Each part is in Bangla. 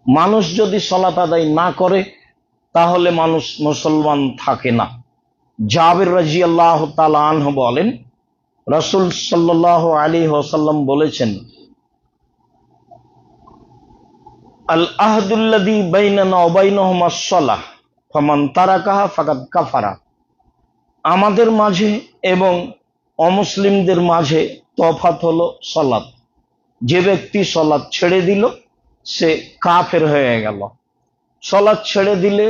মানুষ যদি সালাত আদায় না করে তাহলে মানুষ মুসলমান থাকে না। জাবির রাদিয়াল্লাহু তাআলা আনহু বলেন, রাসূল সাল্লাল্লাহু আলাইহি ওয়াসাল্লাম বলেছেন, আল আহদুল্লাযী বাইনানা ওয়া বাইনাহুমাস সালাহ ফামান তারাকাহা ফাকাদ কাফারা। আমাদের মাঝে এবং অমুসলিমদের মাঝে তফাৎ হলো সালাত। যে ব্যক্তি সালাত ছেড়ে দিল সে কাফের হয়ে গেল। সালাত ছেড়ে দিলে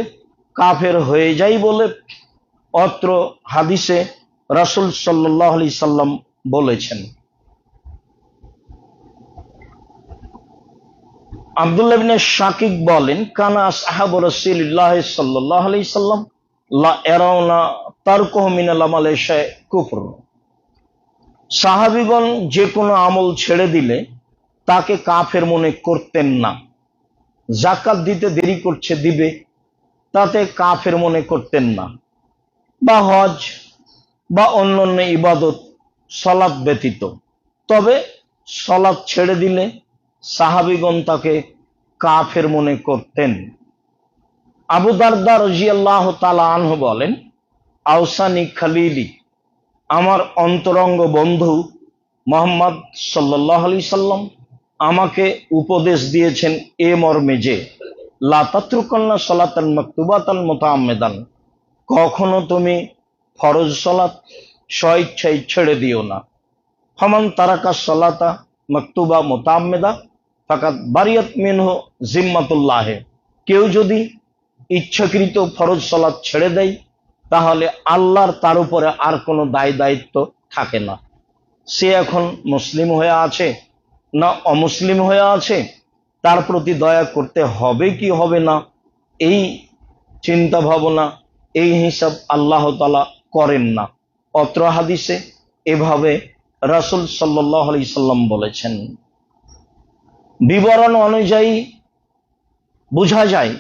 কাফের হয়ে যায় বলে অত্র হাদিসে রাসূল সাল্লাল্লাহু আলাইহি সাল্লাম বলেছেন। আব্দুল্লাহ ইবনে শাকিক বলেন, কানা আসহাবু রাসূলিল্লাহ সাল্লাল্লাহু আলাইহি সাল্লাম লা ইয়ারাউনা তারকুহু মিনাল আমালি কুফর। সাহাবীগণ যে কোনো আমল ছেড়ে দিলে তাকে কাফের মনে করতেন না। যাকাত দিতে দেরি করছে, দিবে, তাতে কাফের মনে করতেন না। বা হজ বা অন্যান্য ইবাদত সালাত ব্যতীত। তবে সালাত ছেড়ে দিলে সাহাবীগণ তাকে কাফের মনে করতেন। আবু দারদা রাদিয়াল্লাহু তাআলা আনহু বলেন, আওসানি খালিলি, আমার অন্তরঙ্গ বন্ধু মুহাম্মদ সাল্লাল্লাহু আলাইহি সাল্লাম আমাকে উপদেশ দিয়েছেন এ মর্মে যে, লা তাতরুকান্না সালাতান মাকতুবাতান মুতাআম্মিদান, কখনো তুমি ফরজ সালাত স্বইচ্ছায় ছেড়ে দিও না। ফামান তারাকা সালাতা মাকতুবা মুতাআম্মিদা ফাকাদ বারিয়াত মিনহু জিম্মাতুল্লাহ, কেউ যদি ইচ্ছাকৃত ফরজ সালাত ছেড়ে দেয় তাহলে আল্লাহর তার উপরে আর কোনো দায় দায়িত্ব থাকে না। সে এখন মুসলিম হয়ে আছে না অমুসলিম হয়ে আছে, তার প্রতি দয়া করতে হবে কি হবে না, এই চিন্তা ভাবনা, এই হিসাব আল্লাহ তাআলা করেন না। অত্র হাদিসে এভাবে রাসূল সাল্লাল্লাহু আলাইহি সাল্লাম বলেছেন। বিবরণ অনুযায়ী বোঝা যায়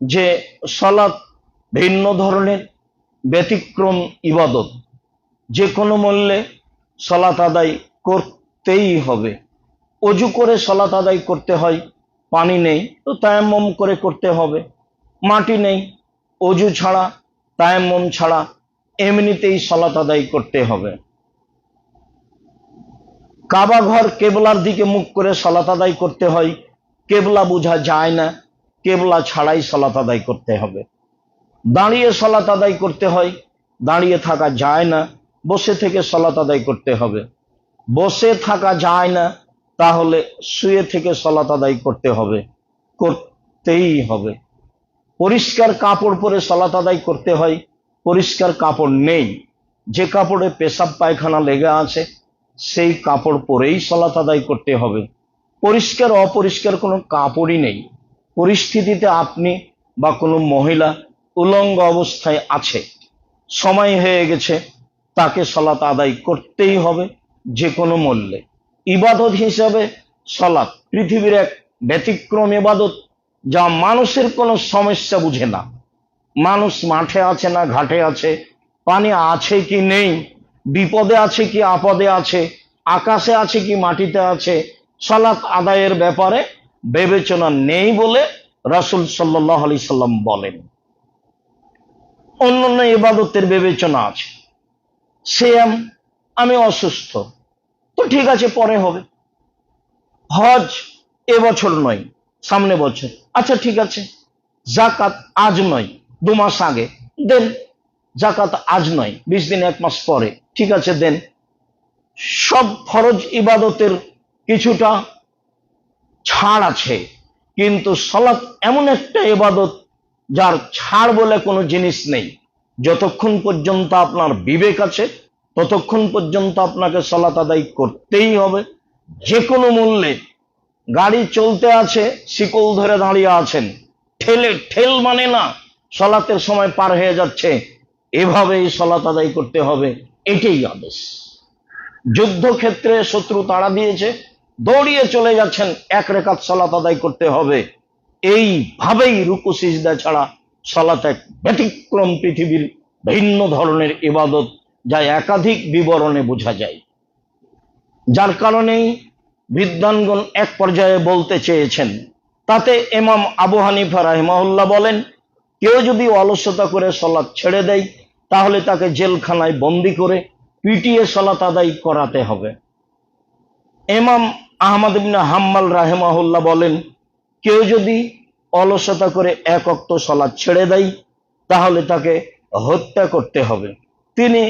যে সালাত ভিন্ন ধরনের ব্যতিক্রম ইবাদত, যে কোনো মূল্যে সালাত আদায় করতেই হবে। অজু করে সালাত আদায় করতে হয়, পানি নেই তো তায়াম্মুম করে করতে হবে। মাটি নেই, অজু ছাড়া তায়াম্মুম ছাড়া এমনিতেই সালাত আদায় করতে হবে। কাবা ঘর কেবলার দিকে মুখ করে সালাত আদায় করতে হয়, কেবলা বোঝা যায় না, কেবলা ছাড়াই সালাত আদায় করতে হবে। দাঁড়িয়ে সালাত আদায় করতে হয়, দাঁড়িয়ে থাকা যায় না, বসে থেকে সালাত আদায় করতে হবে। বসে থাকা যায় না, তাহলে শুয়ে থেকে সালাত আদায় করতে হবে, করতেই হবে। পরিষ্কার কাপড় পরে সালাত আদায় করতে হয়, পরিষ্কার কাপড় নেই, যে কাপড়ে পেশাব পায়খানা লেগে আছে সেই কাপড় পরেই সালাত আদায় করতে হবে। পরিষ্কার অপরিষ্কার কোনো কাপড়ই নেই, পরিস্থিতিতে আপনি বা কোনো মহিলা উলঙ্গ অবস্থায় আছে, সময় হয়ে গেছে, তাকে সালাত আদায় করতেই হবে যে কোনো মূল্যে। ইবাদত হিসাবে সালাত পৃথিবীর এক ব্যতিক্রম ইবাদত, যা মানুষের কোনো সমস্যা বুঝে না। মানুষ মাঠে আছে না ঘাটে আছে, পানি আছে কি নেই, বিপদে আছে কি আপদে আছে, আকাশে আছে কি মাটিতে আছে, সালাত আদায়ের ব্যাপারে বিবেচনা নেই বলে রাসূল সাল্লাল্লাহু আলাইহি সাল্লাম বলেন। অন্যান্য ইবাদতের বিবেচনা আছে। সিয়াম, আমি অসুস্থ, তো ঠিক আছে পরে হবে। হজ এবছর নয় সামনে বছর, আচ্ছা ঠিক আছে। যাকাত আজ নয় 2 মাস আগে দেন, যাকাত আজ নয় 20 দিন 1 মাস পরে, ঠিক আছে দেন। সব ফরজ ইবাদতের কিছুটা ছাড় আছে, কিন্তু সালাত এমন একটা ইবাদত যার ছাড় বলে কোনো জিনিস নেই। যতক্ষণ পর্যন্ত আপনার বিবেক আছে ততক্ষণ পর্যন্ত আপনাকে সালাত আদায় করতেই হবে, যে কোনো মূল্যে। গাড়ি চলতে আছে, শিকল ধরে দাঁড়িয়ে আছেন, ঠেল মানে না, সালাতের সময় পার হয়ে যাচ্ছে, এভাবেই সালাত আদায় করতে হবে, এটাই আদেশ। যুদ্ধক্ষেত্রে শত্রু তাড়া দিয়েছে, দৌড়িয়ে চলে যাচ্ছেন, 1 রাকাত সালাত আদায় করতে হবে। এইভাবেই রুকু সিজদা ছাড়া সালাত এক ব্যতিক্রম পৃথিবীর ভিন্ন ধরনের ইবাদত, যা একাধিক বিবরণে বোঝা যায়। যার কারণেই বিদ্বানগণ এক পর্যায়ে বলতে চেয়েছেন তাতে ইমাম আবু হানিফা রাহিমাহুল্লাহ বলেন, কেউ যদি অলসতা করে সালাত ছেড়ে দেয় তাহলে তাকে জেলখানায় বন্দি করে পিটিয়ে সালাত আদায় করাতে হবে। ইমাম আহমদ ইবনে হাম্বল রাহিমাহুল্লাহ বলেন, কেউ যদি অলসতা করে এক ওয়াক্ত সালাত ছেড়ে দেয় তাহলে তাকে হত্যা করতে হবে। তিনি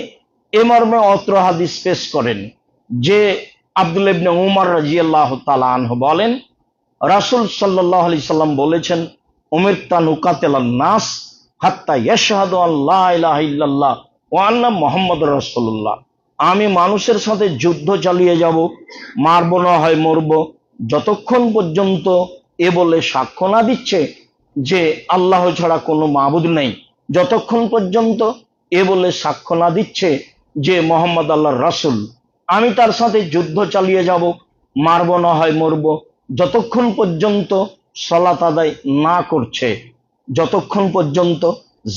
এ মর্মে অত্র হাদিস পেশ করেন যে আব্দুল্লাহ ইবনে উমর রাদিয়াল্লাহু তাআলা আনহু বলেন, রাসূল সাল্লাল্লাহু আলাইহি সাল্লাম বলেছেন, উমিরতু আন উকাতিলান নাস হাত্তা ইয়াশহাদু আন লা ইলাহা ইল্লাল্লাহ ওয়া আন্না মুহাম্মাদুর রাসূলুল্লাহ। আমি মানুষের সাথে যুদ্ধ চালিয়ে যাব, মারব না হয় মরব, যতক্ষণ পর্যন্ত এ বলে সাক্ষ্য না দিচ্ছে যে আল্লাহ ছাড়া কোনো মাবুদ নেই, যতক্ষণ পর্যন্ত এ বলে সাক্ষ্য না দিচ্ছে যে মোহাম্মদ আল্লাহর রাসূল। আমি তার সাথে যুদ্ধ চালিয়ে যাব, মারব না হয় মরব, যতক্ষণ পর্যন্ত সালাত আদায় না করছে, যতক্ষণ পর্যন্ত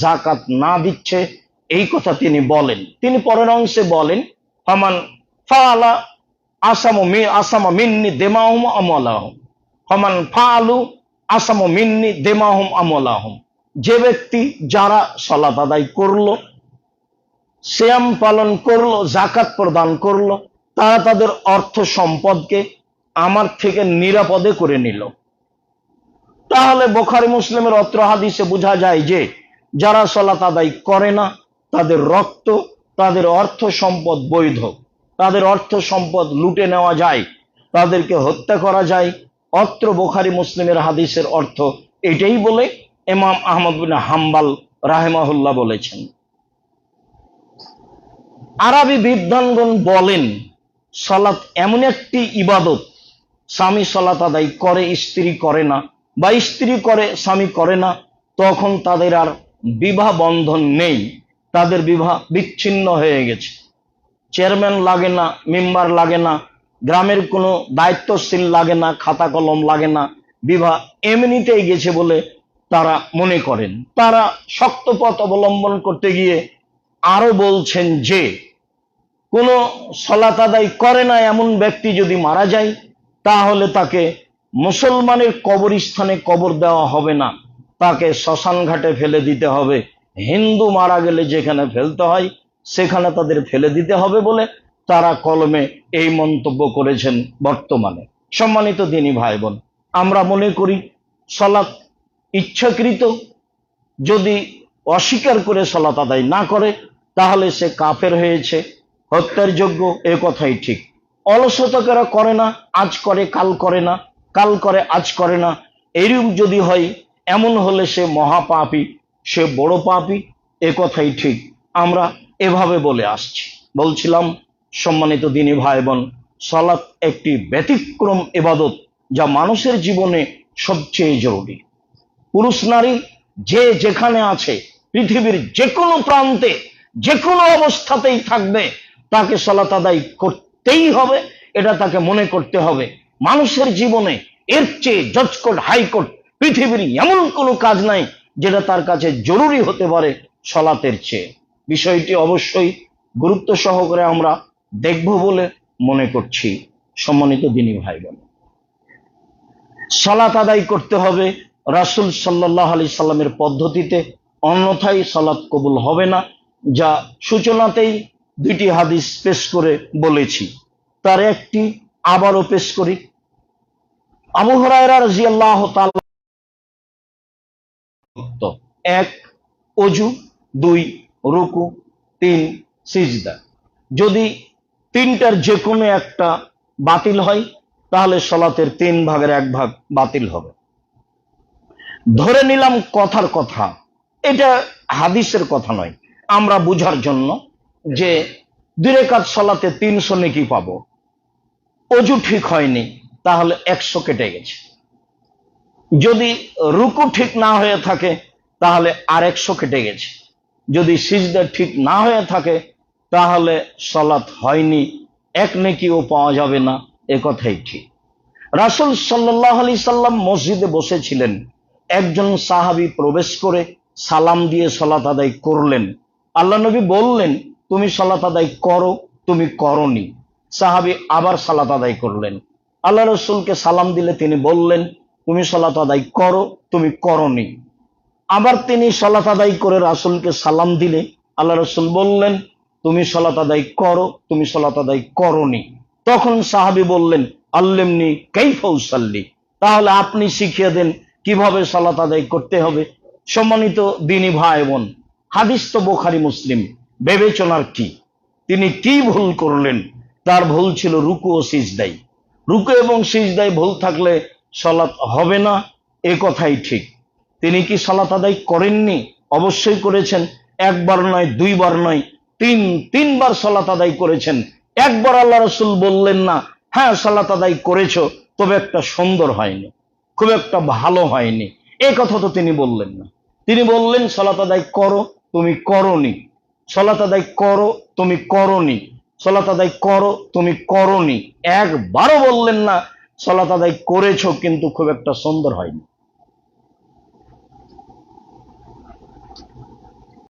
যাকাত না দিচ্ছে, এই কথা তিনি বলেন। তিনি পরের অংশে বলেন, ফামান ফাআলা আসামা মিন্নি দিমাহুম আমওয়ালাহুম, ফামান ফাআলু আসামা মিন্নি দিমাহুম আমওয়ালাহুম। যে ব্যক্তি যারা সালাত আদায় করলো, সিয়াম পালন করলো, যাকাত প্রদান করলো, তারা তাদের অর্থ সম্পদকে আমার থেকে নিরাপদে করে নিল। তাহলে বুখারী মুসলিমের অত্র হাদিসে বোঝা যায় যে যারা সালাত আদায় করে না তাদের রক্ত, তাদের অর্থ সম্পদ বৈধ, তাদের অর্থ সম্পদ লুটে নেওয়া যায়, তাদেরকে হত্যা করা যায়। অত্র বুখারী মুসলিমের হাদিসের অর্থ এটাই বলে ইমাম আহমদ বিন হাম্বল রাহিমাহুল্লাহ বলেছেন। আরবি বিদ্বানগণ বলেন, সালাত এমন একটি ইবাদত, স্বামী সালাত আদায় করে স্ত্রী করে না, বা স্ত্রী করে স্বামী করে না, তখন তাদের আর বিবাহ বন্ধন নেই, তাদের বিবাহ বিচ্ছিন্ন হয়ে গেছে। চেয়ারম্যান লাগে না, মেম্বার লাগে না, গ্রামের কোনো দায়িত্বশীল লাগে না, খাতা কলম লাগে না, বিবাহ এমনিতেই গেছে বলে তারা মনে করেন। তারা শক্ত পথ অবলম্বন করতে গিয়ে আরো বলছেন যে কোনো সালাত আদায় করে না এমন ব্যক্তি যদি মারা যায় তাহলে তাকে মুসলমানের কবরস্থানে কবর দেওয়া হবে না, তাকে শ্মশান ঘাটে ফেলে দিতে হবে। হিন্দু মারা গেলে যেখানে ফেলতে হয় সেখানে তাদের ফেলে দিতে হবে বলে তারা কলমে এই মন্তব্য করেছেন বর্তমানে। সম্মানিত দিনী ভাই বোন, আমরা মনে করি সালাত ইচ্ছাকৃত যদি অস্বীকার করে সালাত আদায় না করে তাহলে সে কাফের হয়েছে, হত্যার যোগ্য, এ কথাই ঠিক। অলসতাকেরা করে না, আজ করে কাল করে না, কাল করে আজ করে না, এইরূপ যদি হয় এমন হলে সে মহাপাপী, সে বড় পাপী, এ কথাই ঠিক। আমরা এভাবে বলে আসছি। বলছিলাম সম্মানিত দিনী ভাই বোন, সালাত একটি ব্যতিক্রম ইবাদত যা মানুষের জীবনে সবচেয়ে জরুরি। পুরুষ নারী যে যেখানে আছে, পৃথিবীর যে কোনো প্রান্তে যে কোনো অবস্থাতেই থাকবে, তাকে সালাত আদায় করতেই হবে, এটা তাকে মনে করতে হবে। মানুষের জীবনে এর চেয়ে জজকোর্ট হাইকোর্ট পৃথিবীর এমন কোনো কাজ নাই যেটা তার কাছে জরুরি হতে পারে সালাতের চেয়ে। বিষয়টি অবশ্যই গুরুত্ব সহকারে আমরা দেখব বলে মনে করছি। সম্মানিত দিনী ভাই বোন, সালাত আদায় করতে হবে রাসূল সাল্লাল্লাহু আলাইহি সাল্লামের পদ্ধতিতে, অন্যথায় সালাত কবুল হবে না, যা সূচনাতেই দুইটি হাদিস পেশ করে বলেছি। তার একটি আবারও পেশ করি। আবু হুরায়রা রাদিয়াল্লাহু তাআলা, এক ওযু, দুই রুকু, তিন সিজদা। যদি তিনটার যে কোনো একটা বাতিল হয় তাহলে সালাতের 3/1 বাতিল হবে। ধরে নিলাম কথার কথা, এটা হাদিসের কথা নয়, আমরা বুঝার জন্য যে 2 রাকাত সালাতে 300 নেকি পাবো। ওযু ঠিক হয়নি তাহলে 100 কেটে গেছে। যদি রুকু ঠিক না হয়ে থাকে তাহলে আর 100 কেটে গেছে। যদি সিজদা ঠিক না হয়ে থাকে তাহলে সালাত হয়নি, 1 নেকিও পাওয়া যাবে না, এ কথাই ঠিক। রাসূল সাল্লাল্লাহু আলাইহি সাল্লাম মসজিদে বসেছিলেন, একজন সাহাবী প্রবেশ করে সালাম দিয়ে সালাত আদায় করলেন। আল্লাহ নবী বললেন, তুমি সালাত আদায় করো, তুমি করনি। সাহাবী আবার সালাত আদায় করলেন। আল্লাহ রাসূলকে সালাম দিলে তিনি বললেন, তুমি সালাত আদায় করো, তুমি করনি। আবার তিনি সালাত আদায় করে রাসূলকে সালাম দিলে আল্লাহ রাসূল বললেন, তুমি সালাত আদায় করো, তুমি সালাত আদায় করনি। তখন সাহাবী বললেন, আল্লিমনি কাইফা উসাল্লি, তাহলে আপনি শিখিয়ে দেন কিভাবে সালাত আদায় করতে হবে। সম্মানিত দিনী ভাই বোন, হাদিস তো বুখারী মুসলিম, বিবেচনার কি? তিনি কি ভুল করলেন? তার ভুল ছিল রুকু ও সিজদায়। রুকু এবং সিজদায় ভুল থাকলে সালাত হবে না, এ কথাই ঠিক। তিনি কি সালাত আদায় করেননি? অবশ্যই করেছেন। একবার নয়, দুইবার নয়, তিনবার সালাত আদায় করেছেন। একবার আল্লাহ রাসূল বললেন না, হ্যাঁ সালাত আদায় করেছো, তবে একটা সুন্দর হয়নি, খুব একটা ভালো হয়নি, এ কথা তো তিনি বললেন না। তিনি বললেন সালাত আদায় করো, তুমি করনি। সালাত আদায় করো, তুমি করনি। সালাত আদায় করো, তুমি করনি। একবারও বললেন না সালাত আদায় করেছো কিন্তু খুব একটা সুন্দর হয়নি।